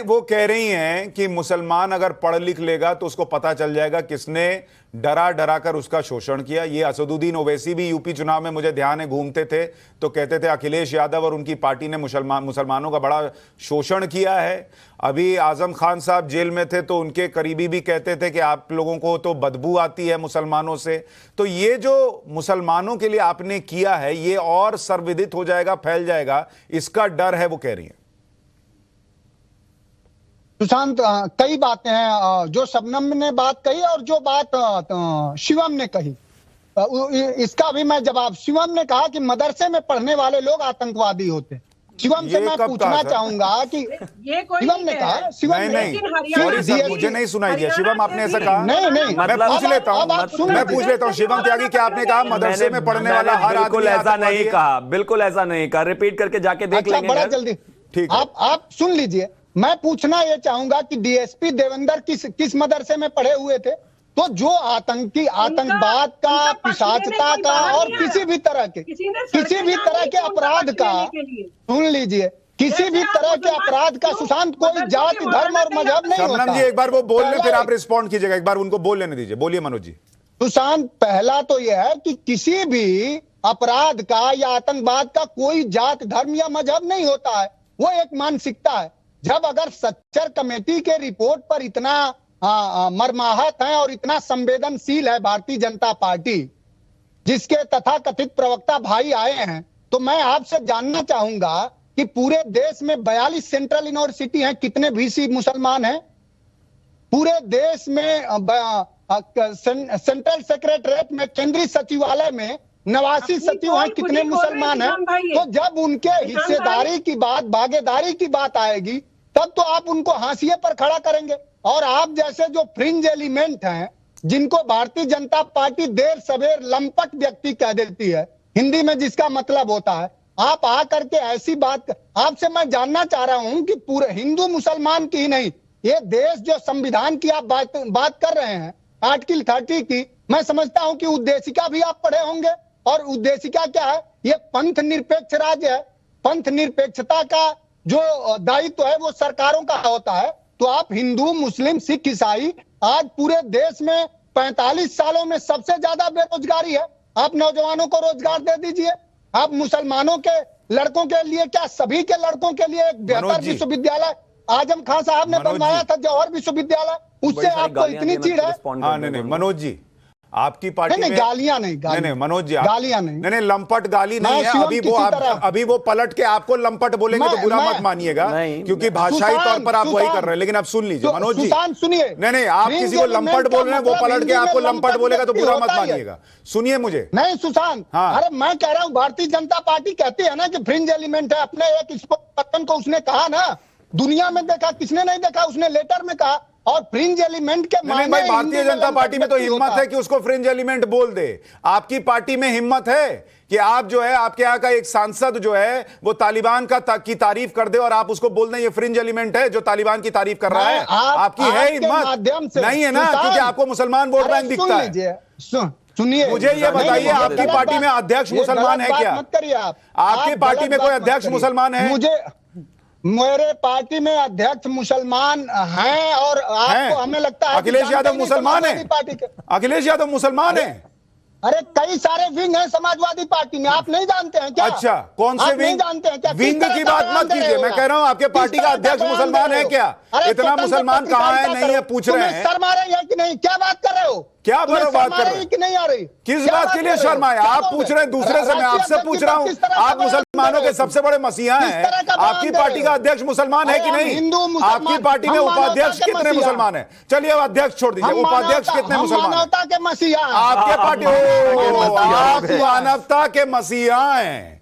वो कह रही हैं कि मुसलमान अगर पढ़ लिख लेगा तो उसको पता चल जाएगा किसने डरा डरा कर उसका शोषण किया। ये असदुद्दीन ओवैसी भी यूपी चुनाव में, मुझे ध्यान है, घूमते थे तो कहते थे अखिलेश यादव और उनकी पार्टी ने मुसलमानों का बड़ा शोषण किया है। अभी आजम खान साहब जेल में थे तो उनके करीबी भी कहते थे कि आप लोगों को तो बदबू आती है मुसलमानों से। तो ये जो मुसलमानों के लिए आपने किया है ये और सर्वविदित हो जाएगा, फैल जाएगा, इसका डर है, वो कह रही है। सुशांत, कई बातें हैं जो शबनम ने बात कही और जो बात शिवम ने कही, इसका भी मैं जवाब। शिवम ने कहा कि मदरसे में पढ़ने वाले लोग आतंकवादी होते। शिवम से मैं पूछना चाहूंगा कि ये कोई शिवम ने कहा, शिवम नहीं, सॉरी सर, मुझे नहीं सुनाई दिया। शिवम, आपने ऐसा कहा? नहीं, मैं पूछ लेता हूँ शिवम त्यागी, क्या आपने कहा मदरसे में पढ़ने वाला हर बिल्कुल ऐसा नहीं कहा, बिल्कुल ऐसा नहीं कहा। रिपीट करके जाके देख लेंगे। बड़ा जल्दी, ठीक, आप सुन लीजिए। मैं पूछना ये चाहूंगा कि डीएसपी देवेंद्र किस मदरसे में पढ़े हुए थे? तो जो आतंकवाद का, पिशाचता का और किसी भी तरह के अपराध का, सुन लीजिए, किसी भी तरह के अपराध का, सुशांत, कोई जाति, धर्म और मजहब नहीं होता। जी एक बार वो बोल लें फिर आप रिस्पॉन्ड कीजिएगा। एक बार उनको बोल लेने दीजिए। बोलिए मनोज जी। सुशांत, पहला तो यह है कि किसी भी अपराध का या आतंकवाद का कोई जात, धर्म या मजहब नहीं होता है, वो एक मानसिकता है। जब अगर सच्चर कमेटी के रिपोर्ट पर इतना मर्माहत है और इतना संवेदनशील है भारतीय जनता पार्टी, जिसके तथाकथित प्रवक्ता भाई आए हैं, तो मैं आपसे जानना चाहूंगा कि पूरे देश में 42 सेंट्रल यूनिवर्सिटी हैं, कितने वीसी मुसलमान हैं? पूरे देश में सेंट्रल सेक्रेटरीट में, केंद्रीय सचिवालय में 89 सचिव हैं, कितने मुसलमान हैं? तो जब उनके हिस्सेदारी की बात, भागीदारी की बात आएगी, तब तो आप उनको हाशिए पर खड़ा करेंगे। और आप जैसे जो फ्रिंज एलिमेंट हैं, जिनको भारतीय जनता पार्टी देर सवेर लंपट व्यक्ति कह देती है, हिंदी में जिसका मतलब होता है, आप आकर के ऐसी बात, आपसे मैं जानना चाह रहा हूं कि पूरे हिंदू मुसलमान की ही नहीं, ये देश जो संविधान की आप बात कर रहे हैं, आर्टिकल 30 की, मैं समझता हूं कि उद्देशिका भी आप पढ़े होंगे। और उद्देशिका क्या है? ये पंथ निरपेक्ष राज्य है। पंथ निरपेक्षता का जो दायित्व है वो सरकारों का होता है। तो आप हिंदू, मुस्लिम, सिख, ईसाई, आज पूरे देश में 45 सालों में सबसे ज्यादा बेरोजगारी है। आप नौजवानों को रोजगार दे दीजिए। आप मुसलमानों के लड़कों के लिए, क्या सभी के लड़कों के लिए एक बेहतर विश्वविद्यालय आजम खान साहब ने बनवाया था, जौहर विश्वविद्यालय, उससे आपको इतनी चीड़ है? हाँ, नहीं मनोज जी, आपकी पार्टी में गालियां नहीं मनोज जी, गालियां नहीं, लंपट गाली नहीं है। अभी वो पलट के आपको लंपट बोलेंगे तो बुरा मत मानिएगा, क्योंकि भाषाई तौर पर आप वही कर रहे हैं। लेकिन आप सुन लीजिए मनोज जी, सुनिए, नहीं, आप किसी को लंपट बोल रहे हैं, वो पलट के आपको लंपट बोलेगा तो बुरा मत मानिएगा। सुनिए मुझे। नहीं सुशांत, अरे मैं कह रहा हूँ, भारतीय जनता पार्टी कहती है ना कि फ्रिंज एलिमेंट है। अपने एक स्पोकन को उसने कहा ना, दुनिया में देखा, किसने नहीं देखा, उसने लेटर में कहा। और फ्रिंज एलिमेंट के मायने, भाई भारतीय जनता पार्टी में तो हिम्मत है कि उसको फ्रिंज एलिमेंट बोल दे। आपकी पार्टी में हिम्मत है कि आप जो है, आपके यहाँ का एक सांसद जो है वो तालिबान की तारीफ कर दे और आप उसको बोल दें ये फ्रिंज एलिमेंट है जो तालिबान की तारीफ कर रहा है? आपकी है हिम्मत? नहीं है ना, क्योंकि आपको मुसलमान वोट बैंक दिखता है। सुनिए, मुझे ये बताइए, आपकी पार्टी में अध्यक्ष मुसलमान है क्या? मत करिए आप। आपकी पार्टी में कोई अध्यक्ष मुसलमान है? मेरे पार्टी में अध्यक्ष मुसलमान हैं और आपको, हमें लगता है अखिलेश यादव मुसलमान है? अखिलेश यादव मुसलमान है? अरे कई सारे विंग हैं समाजवादी पार्टी में, आप नहीं जानते हैं क्या? अच्छा, कौन से विंग? नहीं जानते हैं क्या? विंग की बात मत कीजिए, मैं कह रहा हूं आपके पार्टी का अध्यक्ष मुसलमान है क्या? इतना मुसलमान कहां है, नहीं है, पूछ रहे हैं। शर्म आ रही है कि नहीं? क्या बात कर रहे हो? क्या बात कर रहे हैं कि नहीं आ रही? किस बात के लिए शर्म आए? आप पूछ रहे हैं दूसरे से, मैं आपसे पूछ रहा हूं। आप मुसलमानों के सबसे बड़े मसीहा हैं। आपकी पार्टी का अध्यक्ष मुसलमान है कि नहीं? आपकी पार्टी में उपाध्यक्ष कितने मुसलमान हैं? चलिए अब अध्यक्ष छोड़ दीजिए, उपाध्यक्ष कितने मुसलमान हैं? मानवता के मसीहा आपके पार्टी, आप मानवता के मसीहा हैं।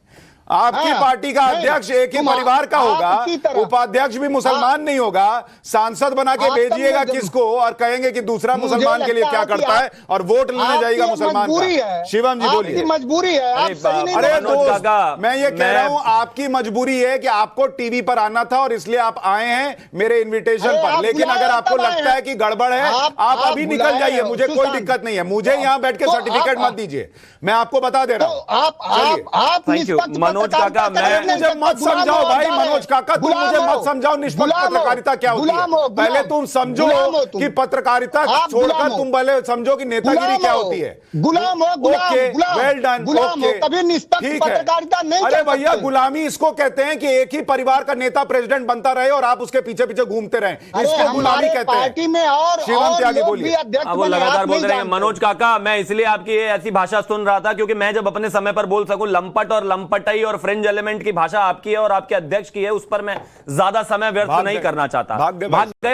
आपकी पार्टी का अध्यक्ष एक ही परिवार का होगा, उपाध्यक्ष भी मुसलमान नहीं होगा। सांसद बना के भेजिएगा किसको और कहेंगे कि दूसरा मुसलमान के लिए क्या करता है और वोट लेने जाएगा मुसलमान का। शिवम जी बोलिए। मजबूरी है। अरे दोस्त, मैं ये कह रहा हूं आपकी मजबूरी है कि आपको टीवी पर आना था और इसलिए आप आए हैं मेरे इन्विटेशन पर। लेकिन अगर आपको लगता है कि गड़बड़ है, आप अभी निकल जाइए, मुझे कोई दिक्कत नहीं है। मुझे यहां बैठ के सर्टिफिकेट मत दीजिए, मैं आपको बता दे रहा हूं। आप मनोज काका, मुझे मत समझाओ भाई मनोज काका, तुम मुझे मत समझाओ निष्पक्ष पत्रकारिता क्या होती है। पहले तुम समझो कि पत्रकारिता छोड़कर तुम पहले समझो कि नेतागिरी क्या होती है। गुलाम हो, गुलाम, ओके, गुलाम, वेल डन, गुलाम हो, ओके, कभी निष्पक्ष ठीक है। पत्रकारिता नहीं अरे कर भैया, सकते। गुलामी इसको कहते हैं कि एक ही परिवार का नेता प्रेसिडेंट बनता रहे और आप उसके पीछे पीछे घूमते रहे, अरे इसको गुलामी हमारे कहते हैं। पार्टी में और श्रीवंत आगे लोग बोलिए। भी अध्यक्ष अब वो बने, लगातार आप बोल नहीं रहे हैं। जानते। मनोज काका, मैं इसलिए आपकी ये ऐसी भाषा सुन रहा था क्योंकि मैं जब अपने समय पर बोल सकूं, लंपट और लंपटाई और फ्रिंज एलिमेंट की भाषा आपकी है और आपके अध्यक्ष की है, उस पर मैं ज्यादा समय व्यर्थ भाग नहीं गए। करना चाहता। भाग गए। भाग गए।